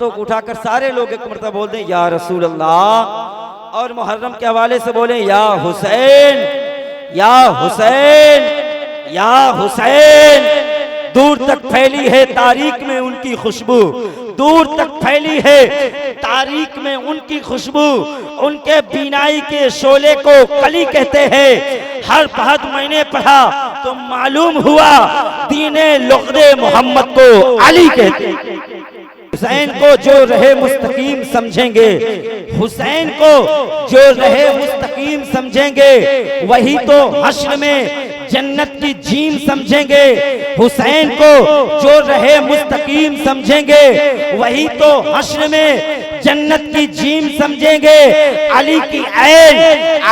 हाथों को उठाकर सारे लोग एक मरतबा बोल दें या रसूल अल्लाह, और मुहर्रम के हवाले से बोले या हुसैन या हुसैन या हुसैन। दूर तक फैली है तारीख में उनकी खुशबू, दूर तक फैली है तारीख में उनकी खुशबू। उनके बीनाई के शोले को कली कहते हैं। हर बात मैंने पढ़ा तो मालूम हुआ दीने लुग़्दे मोहम्मद को अली कहते हैं। हुसैन को जो रहे मुस्तकीम समझेंगे, हुसैन को जो रहे मुस्तकीम समझेंगे, वही तो हश्र में जन्नत की झीम समझेंगे। हुसैन को जो रहे मुस्तकीम समझेंगे, वही तो हश्र में जन्नत की झीम समझेंगे। अली की ऐन,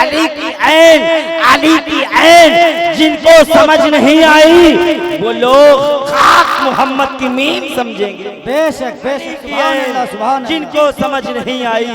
अली की ऐन, अली की ऐन जिनको समझ नहीं आई वो लोग खाक मोहम्मद की मीम समझेंगे। बेशक बेशक, सुभान अल्लाह सुभान अल्लाह। जिनको समझ नहीं आई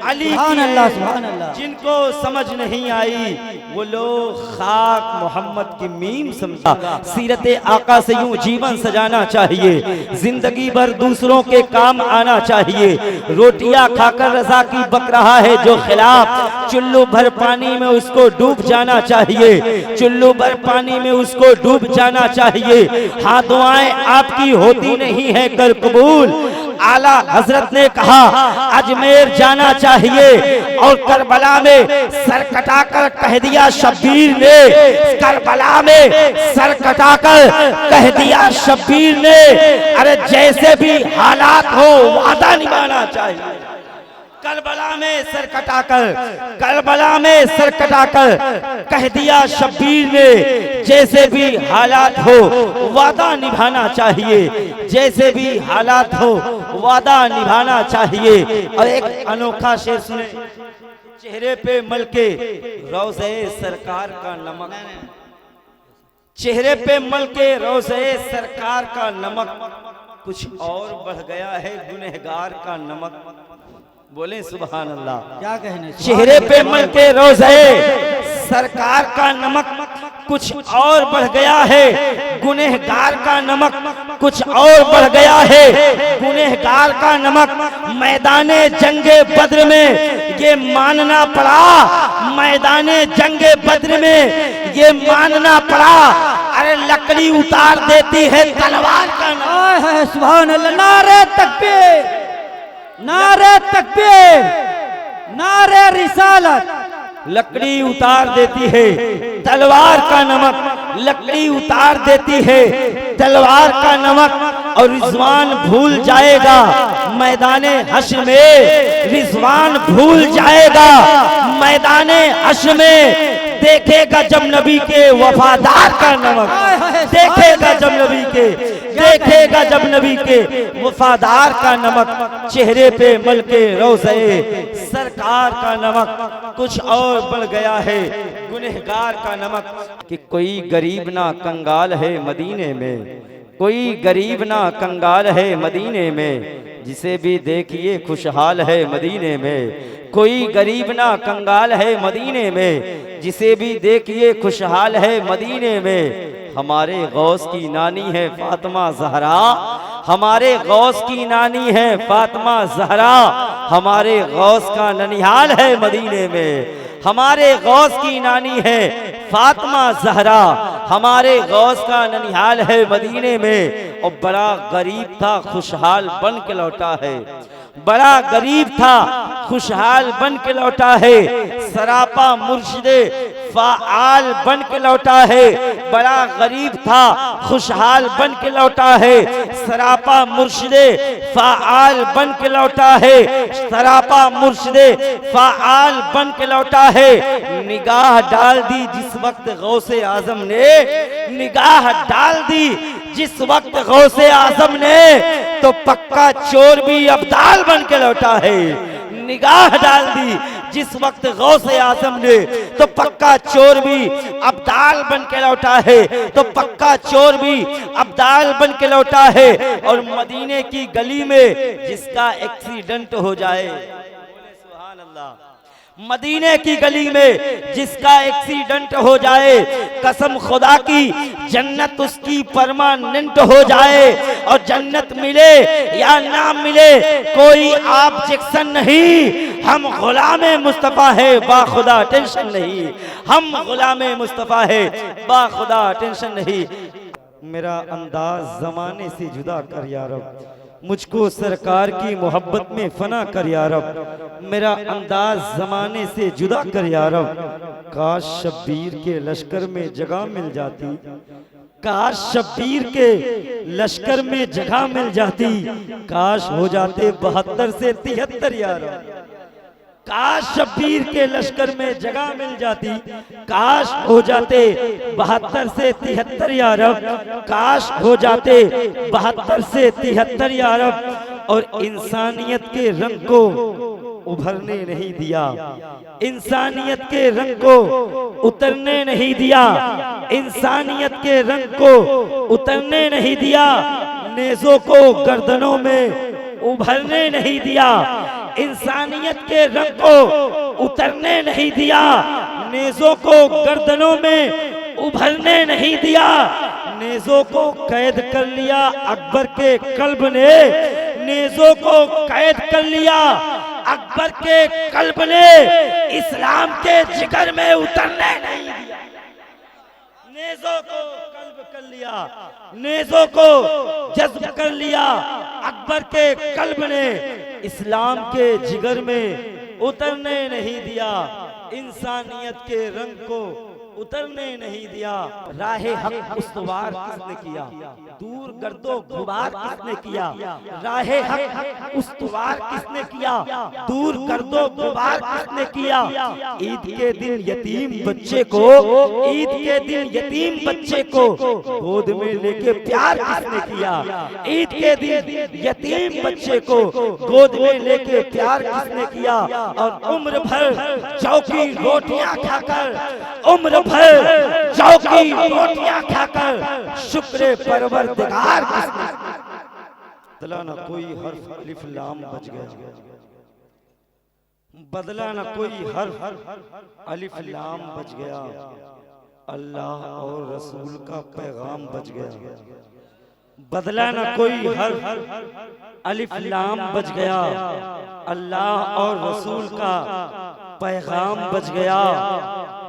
अली सुभान अल्लाह सुभान अल्लाह, जिनको समझ नहीं आई वो लोग खाक मोहम्मद की मीम समझा। सीरत आका से यूं जीवन सजाना चाहिए, जिंदगी भर दूसरों के काम आना चाहिए। रोटियां खाकर रजा की बक रहा है जो खिलाफ, चुल्लू भर पानी में उसको डूब जाना चाहिए, चुल्लू भर पानी में उसको डूब जाना चाहिए। हाँ दुआएं आपकी होती नहीं है कर कबूल। आला हजरत ने कहा अजमेर जाना चाहिए और करबला में सर कटाकर कह दिया शब्बीर ने, करबला में सर कटाकर कह दिया शब्बीर ने, अरे जैसे भी हालात हो वादा निभाना चाहिए। करबला में सर कटाकर, करबला में सर कटाकर कह दिया शब्बीर ने, जैसे भी हालात हो वादा निभाना चाहिए, जैसे भी हालात हो वादा निभाना चाहिए। और एक अनोखा शेर सुने, चेहरे पे मलके रोज़े सरकार का नमक, चेहरे पे मलके रोज़े सरकार का नमक, कुछ और बढ़ गया है गुनहगार का नमक। बोले सुभान अल्लाह। क्या कहने, चेहरे पे मलके रोज़े सरकार का नमक, कुछ और बढ़ गया है गुनहगार का नमक, कुछ और बढ़ गया है गुनहगार का नमक। मैदाने जंगे बद्र में ये मानना पड़ा, मैदाने जंगे बद्र में ये मानना पड़ा, अरे लकड़ी उतार देती है तलवार का नमक। सुभान अल्लाह। नारे तकबीर, नारे तकबीर, नारे रिसालत। लकड़ी उतार देती है तलवार का नमक, लकड़ी उतार देती है तलवार का नमक। और रिजवान भूल जाएगा मैदाने हश्र में, रिजवान भूल जाएगा मैदाने हश्र में, देखेगा जब नबी के वफादार का नमक, देखेगा जब नबी के, देखेगा जब नबी के वफादार का नमक। चेहरे पे मलके रोज़े सरकार का नमक, कुछ और बढ़ गया है गुनहगार का नमक। कि कोई गरीब ना कंगाल है मदीने में, कोई गरीब ना कंगाल है मदीने में, जिसे भी देखिए खुशहाल है मदीने में। कोई गरीब ना कंगाल है मदीने में, जिसे भी देखिए खुशहाल है मदीने में। हमारे गौस की नानी है फातिमा ज़हरा, हमारे गौस की नानी है फातिमा ज़हरा, हमारे गौस का ननिहाल है मदीने में। हमारे गौस की नानी है फातिमा ज़हरा, हमारे गौस का ननिहाल है मदीने में। और बड़ा गरीब था खुशहाल बन के लौटा है, बड़ा गरीब था खुशहाल बन के लौटा है। सरापा मुर्शिदे फ़ाआल बन के लौटा है, बड़ा गरीब था खुशहाल बन के लौटा है। सरापा मुर्शिदे फ़ाआल बन के लौटा है, सरापा मुर्शिदे फ़ाआल बन के लौटा है। निगाह डाल दी जिस वक्त गौसे आजम ने, निगाह डाल दी जिस वक्त गौसे आजम ने, तो पक्का चोर भी अब्दाल बन के लौटा है। निगाह डाल दी जिस वक्त गौसे आजम ने, तो पक्का चोर भी अब्दाल बन के लौटा है, तो पक्का चोर भी अब्दाल बन के लौटा है। और मदीने की गली में जिसका एक्सीडेंट हो जाए, सुभान अल्लाह, मदीने की गली में जिसका एक्सीडेंट हो जाए, कसम खुदा की जन्नत उसकी परमानेंट हो जाए। और जन्नत मिले या ना मिले कोई ऑब्जेक्शन नहीं, हम गुलामे मुस्तफ़ा है बाखुदा टेंशन नहीं, हम गुलामे मुस्तफ़ा है बाखुदा टेंशन नहीं। मेरा अंदाज जमाने से जुदा कर या रब, मुझको सरकार की मोहब्बत में फना कर या रब, मेरा अंदाज जमाने से जुदा कर या रब। काश शब्बीर के लश्कर में जगह मिल जाती, काश शब्बीर के लश्कर में जगह मिल जाती, काश हो जाते 72 से 73 या रब। काश शब्बीर के लश्कर में जगह मिल जाती, काश हो जाते 72 से 73 या रब, काश हो जाते 72 से 73 या रब। और इंसानियत के रंग को उभरने नहीं दिया, इंसानियत के रंग को उतरने नहीं दिया, इंसानियत के रंग को उतरने नहीं दिया, नेज़ों को गर्दनों में उभरने नहीं दिया, इंसानियत के रंग को उतरने नहीं दिया, नेज़ों को गर्दनों में उभरने नहीं दिया। नेज़ों को कैद कर लिया अकबर के कल्ब ने, नेज़ों को कैद कर लिया अकबर के कल्ब ने, इस्लाम के जिगर में उतरने नहीं दिया। नेज़ों को कल्ब कर लिया, नेज़ों को जज्ब कर लिया अकबर के कल्ब ने, इस्लाम के जिगर में उतरने नहीं दिया, इंसानियत के रंग को उतरने नहीं दिया। राहे हक उस्तवार किसने किया, दूर गर्दो गुबार किसने किया, राहे हक उस्तवार किसने किया, दूर गर्दो गुबार किसने किया। ईद के दिन यतीम बच्चे को, ईद के दिन यतीम बच्चे को गोद में लेके प्यार किसने किया, ईद के दिन यतीम बच्चे को गोद में लेके प्यार किसने किया। और उम्र भर चौकी रोटियां खाकर, उम्र भर चौकी रोटियां खाकर शुक्र परवरदिगार किसने बदला ना कोई हर्फ अलिफ लाम बच गया, बदला ना कोई हर्फ अलिफ लाम बच गया, अल्लाह और रसूल का पैगाम बच गया। बदला ना कोई हर्फ अलिफ लाम बच गया, अल्लाह और रसूल का पैगाम बच गया।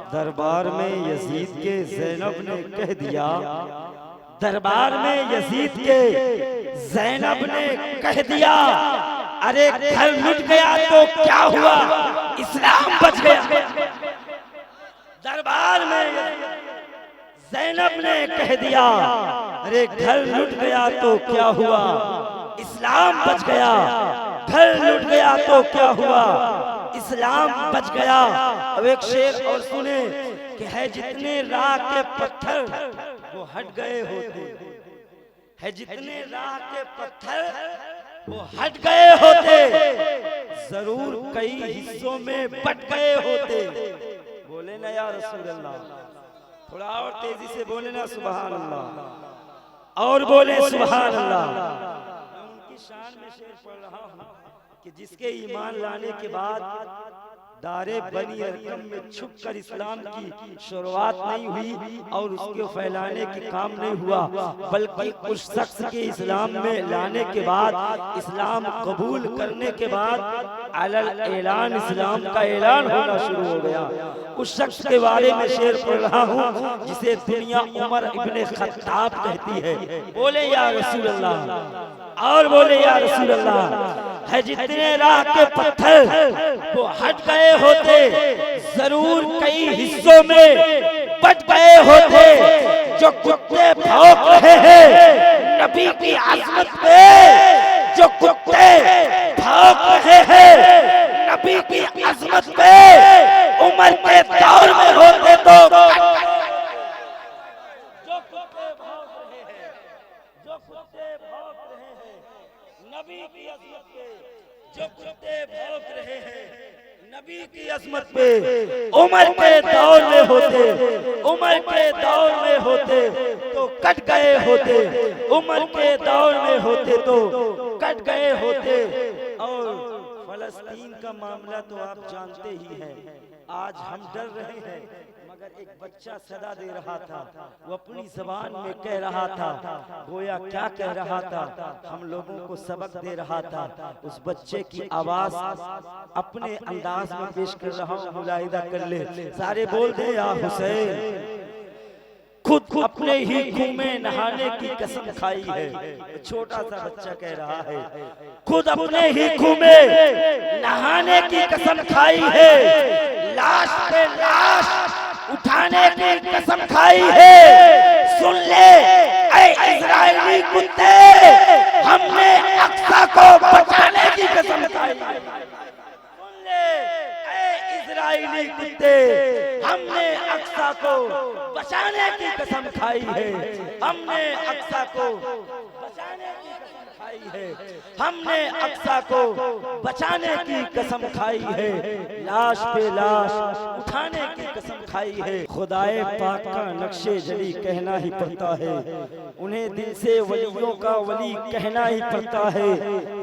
दरबार में यजीद के ज़ैनब ने कह दिया, दरबार में यजीद के ज़ैनब ने कह दिया, अरे घर लुट गया तो क्या हुआ, इस्लाम बच गया। दरबार में ज़ैनब ने कह दिया, अरे घर लुट गया तो क्या हुआ, इस्लाम बच गया। घर लुट गया तो क्या हुआ, इस्लाम बच गया। अब एक शेर और सुने कि है जितने राह के पत्थर वो हट गए होते, है जितने राह के पत्थर वो हट गए होते, जरूर कई हिस्सों में बट गए होते। बोले ना या रसूल अल्लाह, थोड़ा और तेजी से बोले ना सुभान अल्लाह, और बोले सुभान अल्लाह। मैं उनकी शान में शेर पढ़ रहा हूँ कि जिसके ईमान लाने के बाद दारे बनी अरकम में छुपकर इस्लाम की शुरुआत नहीं हुई और उसको फैलाने के काम नहीं हुआ, बल्कि उस शख्स के इस्लाम में लाने के बाद, इस्लाम कबूल करने के बाद अलल ऐलान इस्लाम का ऐलान होना शुरू हो गया। उस शख्स के बारे में शेर पढ़ रहा हूँ जिसे दुनिया उमर इब्ने खत्ताब कहती है। बोले या रसूल अल्लाह, और बोले या रसूल अल्लाह। है जितने राह के पत्थर वो हट गए होते, जरूर कई हिस्सों में बट गए होते। जो कुत्ते भौंक रहे हैं नबी की अज़मत पे, जो कुत्ते भौंक रहे हैं नबी की अज़मत पे, उमर के दौर में होते तो जो कुत्ते भौंक रहे हैं, जो कुत्ते भौंक रहे हैं नबी की अज़मत पे, जो कुत्ते भौंक रहे हैं नबी की अज़मत पे, उमर के दौर में होते, उमर के दौर में होते तो कट गए होते, उमर के दौर में होते तो कट गए होते। और फलस्तीन का मामला तो आप जानते ही हैं। आज हम डर रहे हैं, मगर एक बच्चा सदा दे रहा था, वो अपनी जबान में कह रहा था, गोया क्या कह रहा था, हम लोगों को सबक दे रहा था। उस बच्चे की आवाज अपने अंदाज में पेश कर रहा हूँ, मुलाहिदा कर ले। सारे बोल दे या हुसैन। खुद अपने ही खूह में नहाने की कसम खाई है। छोटा सा बच्चा कह रहा है, खुद अपने ही खूह में नहाने की कसम खाई है, लाश पे लाश उठाने की कसम खाई है। सुन ले ऐ इजरायली कुत्ते, हमने अक्सा को बचाने की कसम खाई है। सुन ले ऐ इजरायली कुत्ते, हमने अक्सा को बचाने की कसम खाई है। हमने अक्सा को बचाने की कसम खाई है। हमने अक्सा को बचाने की कसम खाई है, लाश पे लाश उठाने की कसम खाई है। खुदाए पाक का नक्शे जली कहना ही पड़ता है, उन्हें दिल से वलियों का वली कहना ही पड़ता है।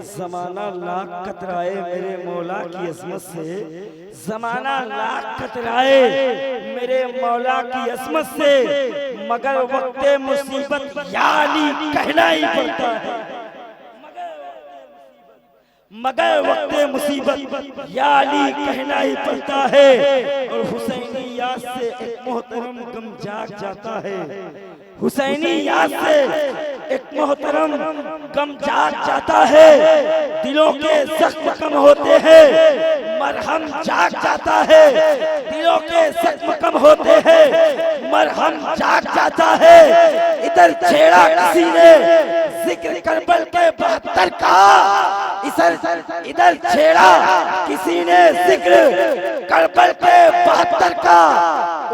जमाना लाख कतराए मेरे मौला की अजमत से, जमाना लाख कतराए मेरे मौला की अजमत से, मगर वक्ते मुसीबत या अली कहना ही पड़ता है। मगर वक्ते मुसीबत या अली कहना ही पड़ता है। और हुसैनी याद से एक मोहतरम गम जाग जाता है। हुसैनी याद से एक मोहतरम गम जाग जाता है। दिलों के जख्म कम होते हैं, मरहम जाग जाता है। दिलों के जख्म कम होते हैं, मरहम जाग जाता है। इधर छेड़ा किसी ने जिक्र करबल के 72 का, इधर छेड़ा किसी ने जिक्र करबल के 72 का,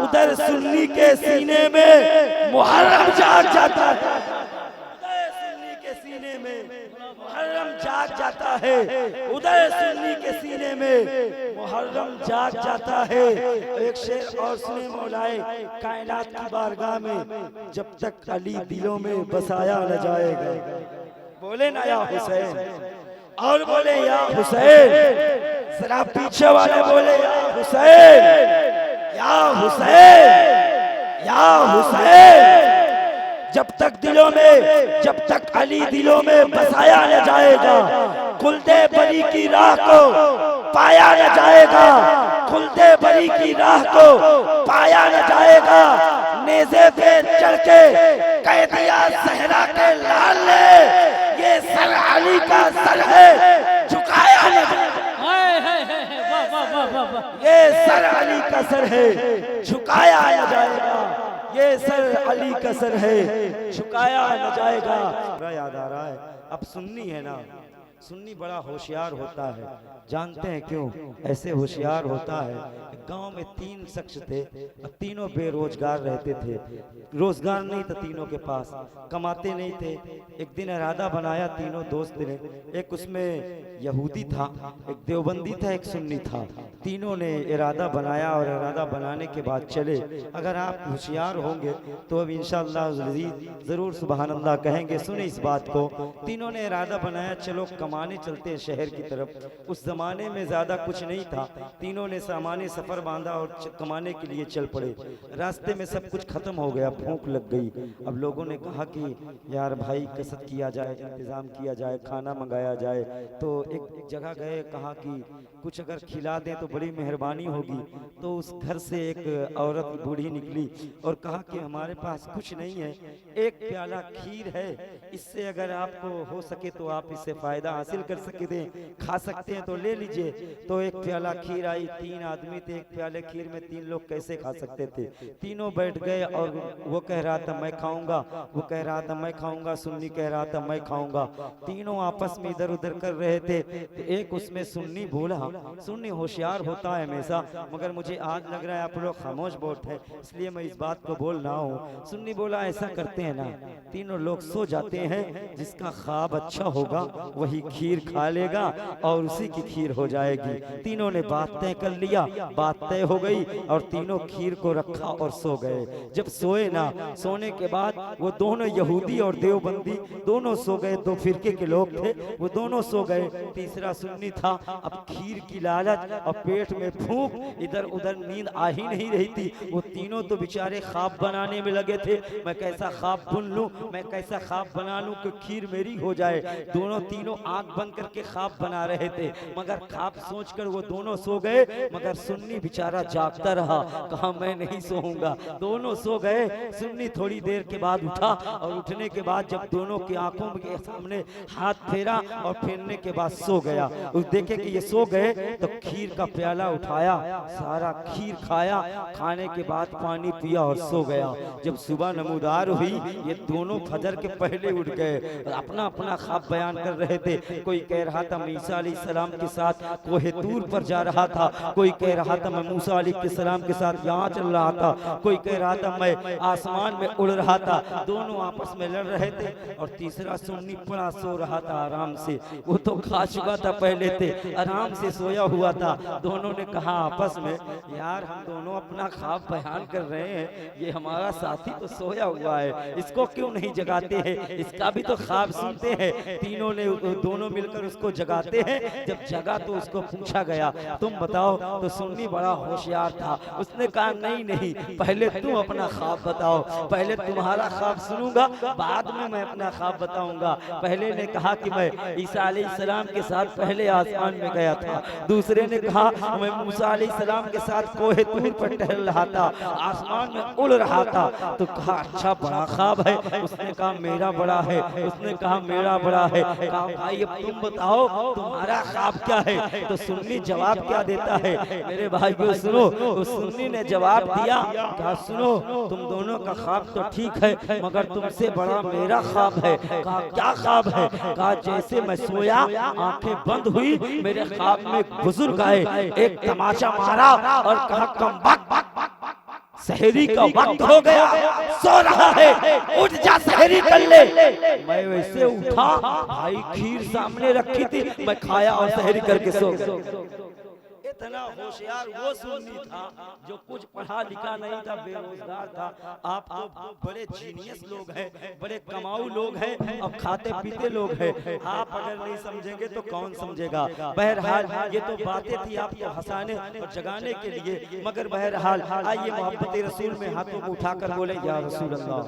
उधर सुन्नी के सीने में मुहर्रम जाग जाता है। उधर सुन्नी के सीने में मुहर्रम जाग जाता है। उधर सुन्नी के सीने में मुहर्रम जाग जाता है। एक शेर और सुने मौलाए कायनात की बारगाह में, जब तक अली दिलों में बसाया न जाएगा। बोले ना या हुसैन, और बोले या हुसैन। जरा पीछे वाले बोले या हुसैन, या हुसैन, या हुसैन। जब तक दिलों में, जब तक अली दिलों में बसाया न जाएगा, खुलते बरी की राह को पाया न जाएगा। खुलते बरी की राह को पाया न जाएगा। नेज़े पे चढ़ के कह दिया सहरा के लाल ने, ये सर अली का सर है, झुकाया न जाएगा। ये सर अली का सर है, झुकाया न जाएगा। ये सर अली का सर है, झुकाया न जाएगा। याद आ रहा है, अब सुन्नी है ना, सुन्नी बड़ा होशियार होता है। जानते हैं क्यों ऐसे होशियार होता है? गांव में 3 शख्स थे, तीनों बेरोजगार रहते थे। रोजगार नहीं था तीनों के पास, कमाते नहीं थे। एक दिन इरादा बनाया तीनों दोस्त ने, एक उसमें यहूदी था, एक देवबंदी था, एक सुन्नी था। तीनों ने इरादा बनाया और इरादा बनाने के बाद चले। अगर आप होशियार होंगे तो अब इंशाअल्लाह ज़रूर सुबहान अल्लाह कहेंगे। सुने इस बात को, तीनों ने इरादा बनाया, चलो कमाने चलते हैं शहर की तरफ। उस जमाने में ज्यादा कुछ नहीं था। तीनों ने सामान्य सफर बांधा और कमाने के लिए चल पड़े। रास्ते में सब कुछ खत्म हो गया, भूख लग गई। अब लोगों ने कहा कि यार भाई कसरत किया जाए, इंतजाम किया जाए, खाना मंगाया जाए। तो एक जगह गए, कहा कि कुछ अगर खिला दें तो बड़ी मेहरबानी होगी। तो उस घर से एक औरत बूढ़ी निकली और कहा कि हमारे पास कुछ नहीं है, एक प्याला खीर है, इससे अगर आपको हो सके तो आप इससे फायदा हासिल कर सकते हैं, खा सकते हैं तो ले लीजिए। तो एक प्याला खीर आई। 3 आदमी थे, एक प्याले खीर में 3 लोग कैसे खा सकते थे? तीनों बैठ गए और वो कह रहा था मैं खाऊंगा, वो कह रहा था मैं खाऊंगा, सुन्नी कह रहा था मैं खाऊंगा। तीनों आपस में इधर उधर कर रहे थे। तो एक उसमें सुन्नी बोला, सुन्नी होशियार होता है हमेशा, मगर मुझे आज लग रहा है आप लोग खामोश बहुत है, इसलिए मैं इस बात को बोल रहा हूँ। सुन्नी बोला ऐसा करते हैं ना, तीनों लोग सो जाते हैं, जिसका ख्वाब अच्छा होगा वही खीर खा लेगा और उसी की खीर हो जाएगी। तीनों ने बात तय कर लिया, बात तय हो गई और तीनों खीर को रखा और सो गए। जब सोए ना, सोने के बाद वो दोनों यहूदी और देवबंदी दोनों सो गए। दो फिरके के लोग थे, वो दोनों सो गए। तीसरा सुन्नी था। अब खीर की लालच और पेट में भूख, इधर उधर नींद आ ही नहीं रही थी। वो तीनों तो बेचारे ख्वाब बनाने में लगे थे, मैं कैसा ख्वाब बुन लूं, मैं कैसा ख्वाब बना लूं कि खीर मेरी हो जाए। दोनों तीनों आंख बंद करके ख्वाब बना रहे थे, मगर ख्वाब सोचकर वो दोनों सो गए, मगर सुन्नी बेचारा जागता रहा, कहा मैं नहीं सोऊंगा। दोनों सो गए। सुन्नी थोड़ी देर के बाद उठा और उठने के बाद जब दोनों की आंखों के सामने हाथ फेरा और फेरने के बाद सो गया। उस देखे कि ये सो गए तो खीर का प्याला उठाया, सारा खीर खाया, खाने के बाद पानी पिया और सो गया। जब सुबह नमूदार हुई, ये दोनों फजर के पहले उठ गए, अपना अपना ख्वाब बयान कर रहे थे। कोई कह रहा था मैं ईसा अलैहिस्सलाम के साथ कोहे तूर पर जा रहा था, कोई कह रहा था मैं मूसा अलैहिस्सलाम के साथ यहाँ चल रहा था, कोई कह रहा था मैं आसमान में उड़ रहा था। दोनों आपस में लड़ रहे थे और तीसरा सुन्नी पड़ा सो रहा था आराम से। वो तो खा चुका था पहले थे, आराम से सोया हुआ था। दोनों ने कहा आपस में, यार हम दोनों अपना ख्वाब बयान कर रहे हैं, ये हमारा साथी तो सोया हुआ है, इसको क्यों नहीं जगाते हैं, इसका भी तो ख्वाब सुनते हैं। तीनों ने दोनों मिलकर उसको जगाते हैं। जब जगा तो उसको पूछा गया तुम बताओ, तो सुन्नी बड़ा होशियार था, उसने कहा नहीं नहीं, पहले तुम अपना ख्वाब बताओ, पहले तुम्हारा ख्वाब सुनूंगा, बाद में मैं अपना ख्वाब बताऊंगा। पहले ने कहा कि मैं ईसा अलैहिस्सलाम के साथ पहले आसमान में गया था। दूसरे ने कहा मैं मूसा अलैहिस्सलाम के साथ कोहे तूर पर टहल रहा था, आसमान में उड़ रहा था। तो कहा अच्छा बड़ा ख्वाब है। उसने कहा मेरा बड़ा है। उसने कहा मेरा बड़ा है। कहा भाई अब तुम बताओ तुम्हारा ख्वाब क्या है। तो सुन्नी जवाब क्या देता है, मेरे भाइयों सुनो। उस सुन्नी ने जवाब दिया, कहा सुनो तुम दोनों का ख्वाब तो ठीक है, मगर तुमसे बड़ा मेरा ख्वाब है। कहा क्या ख्वाब है। कहा जैसे मैं सोया, आंखें बंद हुई, मेरे ख्वाब में एक बुजुर्ग आए, एक तमाचा मारा और कहा कम सहरी का वक्त हो गया, सो रहा है, उठ जा सहरी कर ले। मैं वैसे उठा, भाई खीर सामने रखी थी, मैं खाया और सहरी करके सो गया। इतना होशियार वो सुन्नी था जो कुछ पढ़ा लिखा नहीं था, बेरोजगार था। आप तो बड़े जीनियस लोग हैं, बड़े कमाऊ लोग हैं और खाते पीते लोग हैं। आप अगर नहीं समझेंगे तो कौन समझेगा। बहरहाल ये तो बातें थी आपको हंसाने और जगाने के लिए, मगर बहरहाल आइए मोहब्बत रसूल में हाथों को उठाकर बोले या रसूल अल्लाह।